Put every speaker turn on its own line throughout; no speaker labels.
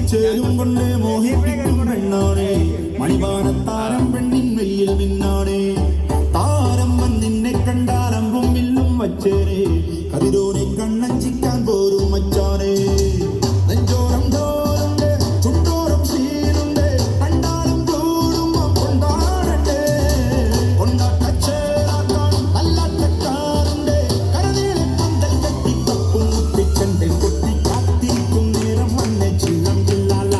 മണിച്ചേരും കൊണ്ട് മോഹിപ്പിക്കും പെണ്ണാണേ മണിവാണത്താരം പെണ്ണിൻ വെയിൽ മിന്നാണേ താരം വന്നിന്നെ കണ്ടാലമ്പും വില്ലും വച്ചേരേ കതിരോനെ കണ്ണഞ്ചിക്കാൻ പോരും മച്ചാനേ നെഞ്ചോരം തോറുണ്ട് ചുണ്ടോരം ശീലുണ്ട് കണ്ടാലും കൂടുമ്പോ കൊണ്ടാടട്ടെ കൊണ്ടാട്ടച്ചേരാക്കാൻ നല്ല തെക്കാറുണ്ട് കരനീളെ പന്തൽ കെട്ടി തപ്പും കുത്തിച്ചണ്ട് കൊട്ടി കാത്തിരിക്കും നേരം വന്നെ ചിന്നം ചില്ലാല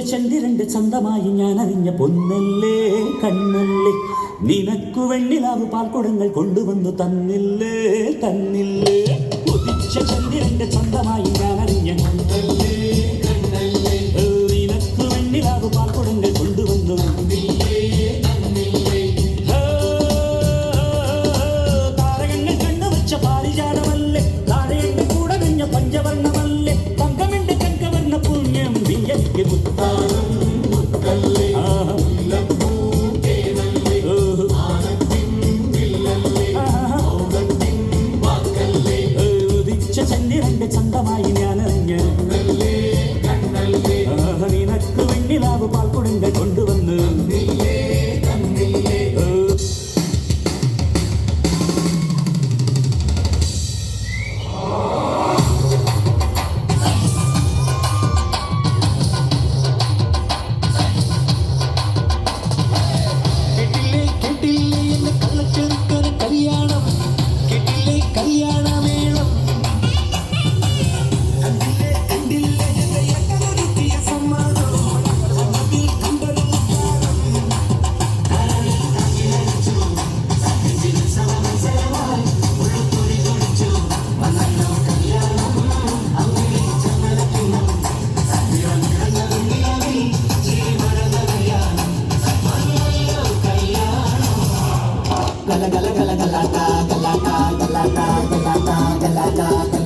ചന്ദ്രന്റെ ചന്തമായി ഞാൻ അറിഞ്ഞ പൊന്നല്ലേ കണ്ണല്ലേ നിനക്കു വെണ്ണിലാവ് പാൽക്കുടങ്ങൾ കൊണ്ടുവന്നു തന്നില്ലേ തന്നില്ലേ ഉദിച്ച ചന്ദ്രന്റെ ചന്തമായി ഞാൻ അറിഞ്ഞ നിനക്കു വെണ്ണിലാവ് പാൽക്കുടങ്ങൾ കൊണ്ടുവന്നു താരകങ്ങൾ കണ്ണുവച്ച പാരിജാതമല്ലേ താരയുടെ കൂടെ കഴിഞ്ഞ പഞ്ചവർണ്ണമല്ലേ തങ്കമിന്റെ കങ്കവർണ്ണ പുണ്യം വിയയ്ക്ക് ചന്ദ്രന്റെ ചന്തമായി ഞാൻ അറിഞ്ഞ് നിനക്ക് വെണ്ണിലാവ് പാൽക്കുടങ്ങൾ കൊണ്ടുവന്ന് gala gala gala gala gala gala gala gala gala gala